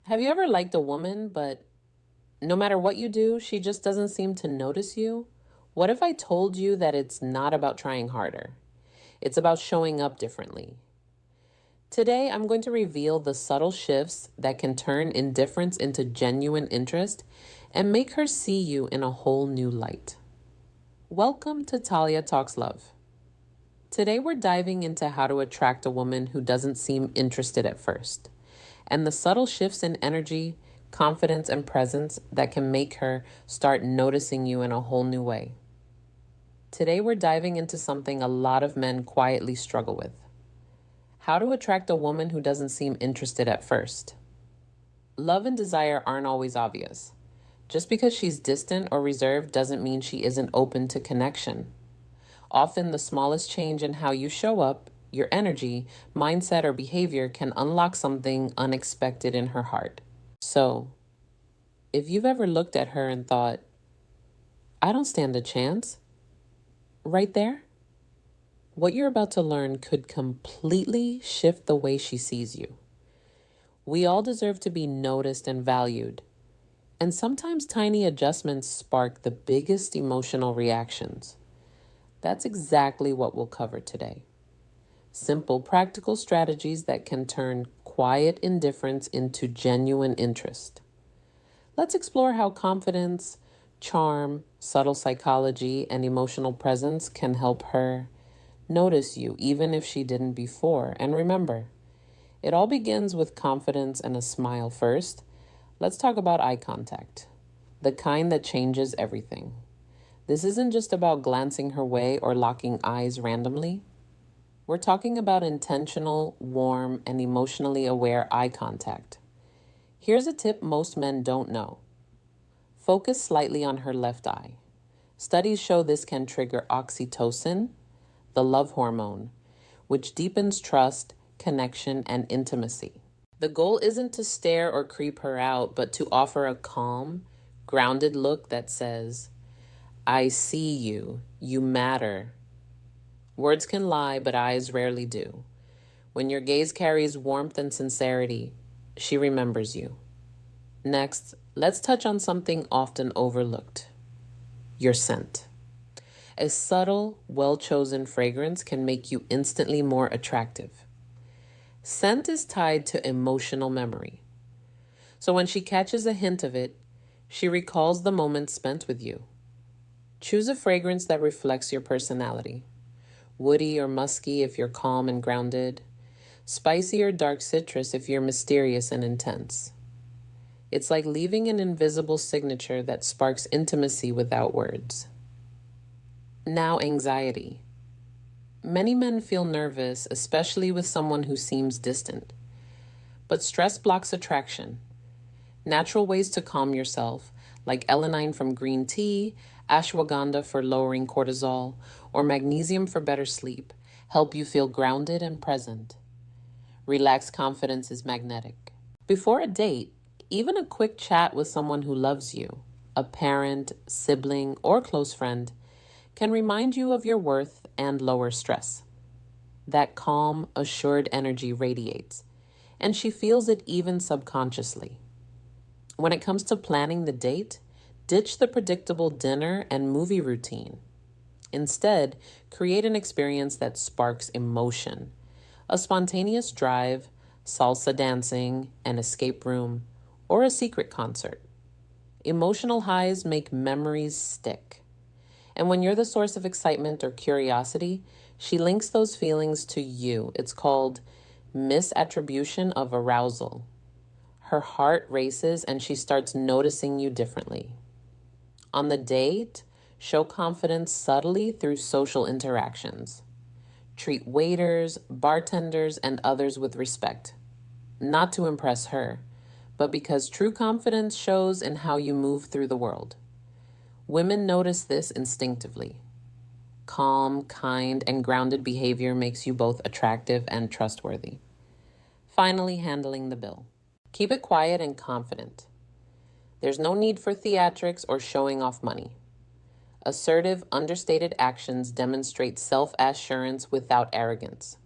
Have you ever liked a woman, but no matter what you do, she just doesn't seem to notice you? What if I told you that it's not about trying harder? It's about showing up differently. Today, I'm going to reveal the subtle shifts that can turn indifference into genuine interest and make her see you in a whole new light. Welcome to Talia Talks Love. Today, we're diving into how to attract a woman who doesn't seem interested at first, and the subtle shifts in energy, confidence, and presence that can make her start noticing you in a whole new way. Today, we're diving into something a lot of men quietly struggle with: how to attract a woman who doesn't seem interested at first. Love and desire aren't always obvious. Just because she's distant or reserved doesn't mean she isn't open to connection. Often, the smallest change in how you show up, your energy, mindset, or behavior can unlock something unexpected in her heart. So, if you've ever looked at her and thought, I don't stand a chance, right there, what you're about to learn could completely shift the way she sees you. We all deserve to be noticed and valued, and sometimes tiny adjustments spark the biggest emotional reactions. That's exactly what we'll cover today. Simple, practical strategies that can turn quiet indifference into genuine interest. Let's explore how confidence, charm, subtle psychology, and emotional presence can help her notice you even if she didn't before. And remember, it all begins with confidence and a smile first. Let's talk about eye contact, the kind that changes everything. This isn't just about glancing her way or locking eyes randomly. We're talking about intentional, warm, and emotionally aware eye contact. Here's a tip most men don't know. Focus slightly on her left eye. Studies show this can trigger oxytocin, the love hormone, which deepens trust, connection, and intimacy. The goal isn't to stare or creep her out, but to offer a calm, grounded look that says, I see you, you matter. Words can lie, but eyes rarely do. When your gaze carries warmth and sincerity, she remembers you. Next, let's touch on something often overlooked: your scent. A subtle, well-chosen fragrance can make you instantly more attractive. Scent is tied to emotional memory. So when she catches a hint of it, she recalls the moments spent with you. Choose a fragrance that reflects your personality. Woody or musky if you're calm and grounded. Spicy or dark citrus if you're mysterious and intense. It's like leaving an invisible signature that sparks intimacy without words. Now, anxiety. Many men feel nervous, especially with someone who seems distant. But stress blocks attraction. Natural ways to calm yourself, like L9 from green tea, ashwagandha for lowering cortisol, or magnesium for better sleep, help you feel grounded and present. Relaxed confidence is magnetic. Before a date, even a quick chat with someone who loves you, a parent, sibling, or close friend, can remind you of your worth and lower stress. That calm, assured energy radiates, and she feels it even subconsciously. When it comes to planning the date, ditch the predictable dinner and movie routine. Instead, create an experience that sparks emotion. A spontaneous drive, salsa dancing, an escape room, or a secret concert. Emotional highs make memories stick. And when you're the source of excitement or curiosity, she links those feelings to you. It's called misattribution of arousal. Her heart races and she starts noticing you differently. On the date, show confidence subtly through social interactions. Treat waiters, bartenders, and others with respect. Not to impress her, but because true confidence shows in how you move through the world. Women notice this instinctively. Calm, kind, and grounded behavior makes you both attractive and trustworthy. Finally, handling the bill. Keep it quiet and confident. There's no need for theatrics or showing off money. Assertive, understated actions demonstrate self-assurance without arrogance.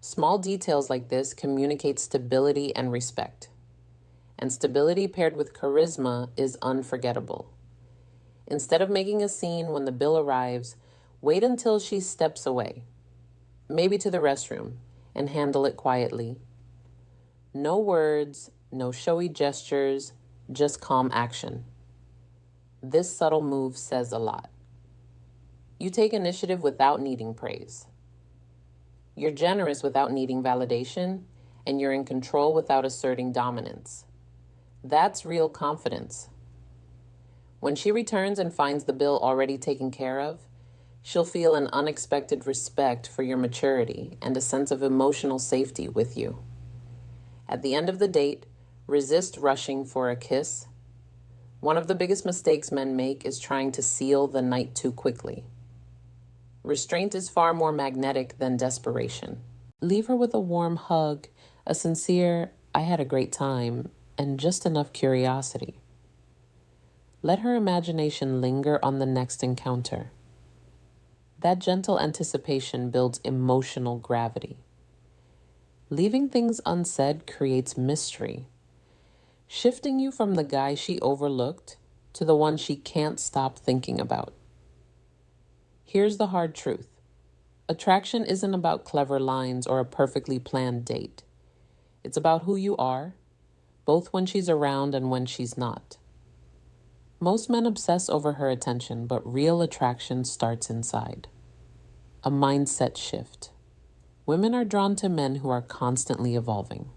Small details like this communicate stability and respect. and stability paired with charisma is unforgettable. Instead of making a scene when the bill arrives, wait until she steps away, maybe to the restroom, and handle it quietly. No words, no showy gestures, just calm action. This subtle move says a lot. You take initiative without needing praise. You're generous without needing validation, and you're in control without asserting dominance. That's real confidence. When she returns and finds the bill already taken care of, she'll feel an unexpected respect for your maturity and a sense of emotional safety with you. At the end of the date, resist rushing for a kiss. One of the biggest mistakes men make is trying to seal the night too quickly. Restraint is far more magnetic than desperation. Leave her with a warm hug, a sincere, "I had a great time," and just enough curiosity. Let her imagination linger on the next encounter. That gentle anticipation builds emotional gravity. Leaving things unsaid creates mystery, shifting you from the guy she overlooked to the one she can't stop thinking about. Here's the hard truth. Attraction isn't about clever lines or a perfectly planned date. It's about who you are, both when she's around and when she's not. Most men obsess over her attention, but real attraction starts inside. A mindset shift. Women are drawn to men who are constantly evolving.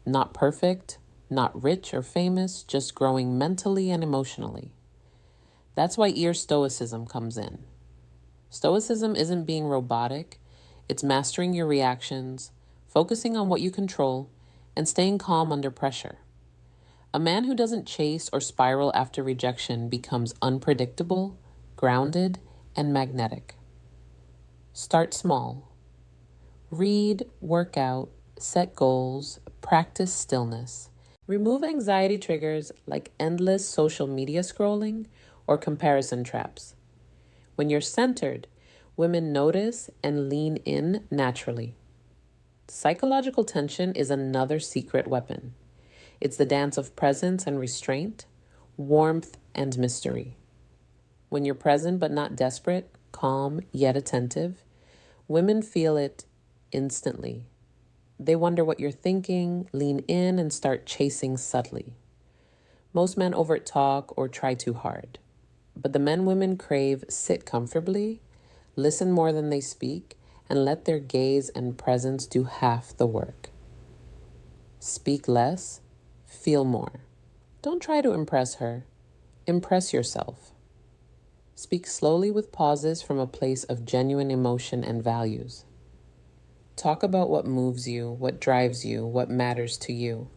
Not perfect, not rich or famous, just growing mentally and emotionally. That's why ear stoicism comes in. Stoicism isn't being robotic, it's mastering your reactions, focusing on what you control, and staying calm under pressure. A man who doesn't chase or spiral after rejection becomes unpredictable, grounded, and magnetic. Start small. Read, work out, set goals, practice stillness. Remove anxiety triggers like endless social media scrolling or comparison traps. When you're centered, women notice and lean in naturally. Psychological tension is another secret weapon. It's the dance of presence and restraint, warmth and mystery. When you're present but not desperate, calm yet attentive, women feel it instantly. They wonder what you're thinking, lean in, and start chasing subtly. Most men overtalk or try too hard, but the men women crave sit comfortably, listen more than they speak, and let their gaze and presence do half the work. Speak less, feel more. Don't try to impress her. Impress yourself. Speak slowly with pauses from a place of genuine emotion and values. Talk about what moves you, what drives you, what matters to you.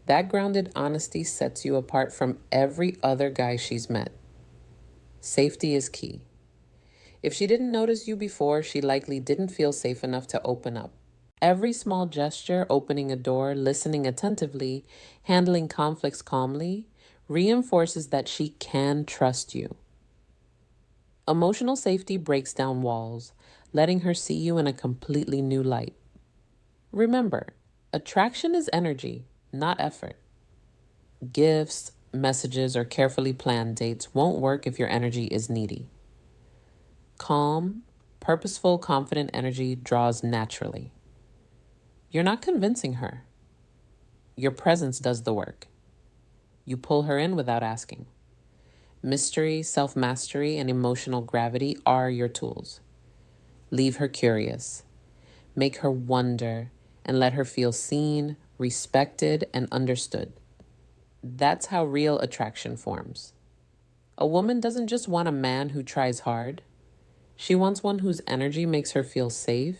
That grounded honesty sets you apart from every other guy she's met. Safety is key. If she didn't notice you before, she likely didn't feel safe enough to open up. Every small gesture, opening a door, listening attentively, handling conflicts calmly, reinforces that she can trust you. Emotional safety breaks down walls, letting her see you in a completely new light. Remember, attraction is energy, not effort. Gifts, messages, or carefully planned dates won't work if your energy is needy. Calm, purposeful, confident energy draws naturally. You're not convincing her. Your presence does the work. You pull her in without asking. Mystery, self-mastery, and emotional gravity are your tools. Leave her curious. Make her wonder and let her feel seen, respected, and understood. That's how real attraction forms. A woman doesn't just want a man who tries hard. She wants one whose energy makes her feel safe,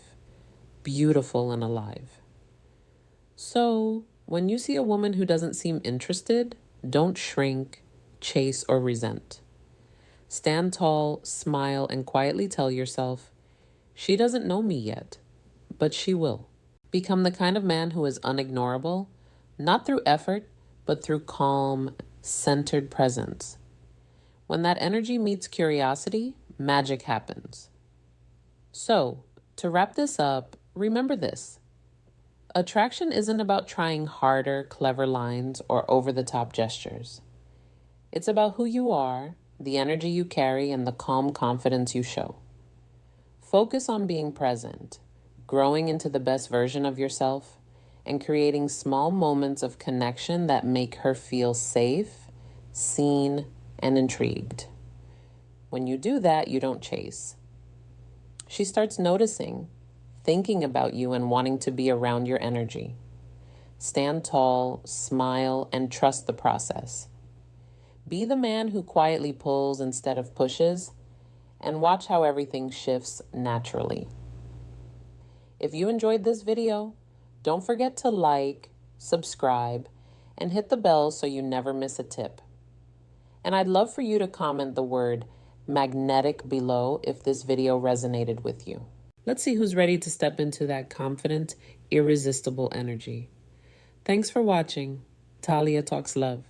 beautiful, and alive. So, when you see a woman who doesn't seem interested, don't shrink, chase, or resent. Stand tall, smile, and quietly tell yourself, she doesn't know me yet, but she will. Become the kind of man who is unignorable, not through effort, but through calm, centered presence. When that energy meets curiosity, magic happens. So, to wrap this up, remember this. Attraction isn't about trying harder, clever lines, or over-the-top gestures. It's about who you are, the energy you carry, and the calm confidence you show. Focus on being present, growing into the best version of yourself, and creating small moments of connection that make her feel safe, seen, and intrigued. When you do that, you don't chase. She starts noticing, thinking about you, and wanting to be around your energy. Stand tall, smile, and trust the process. Be the man who quietly pulls instead of pushes, and watch how everything shifts naturally. If you enjoyed this video, don't forget to like, subscribe, and hit the bell so you never miss a tip. And I'd love for you to comment the word magnetic below if this video resonated with you. Let's see who's ready to step into that confident, irresistible energy. Thanks for watching. Talia Talks Love.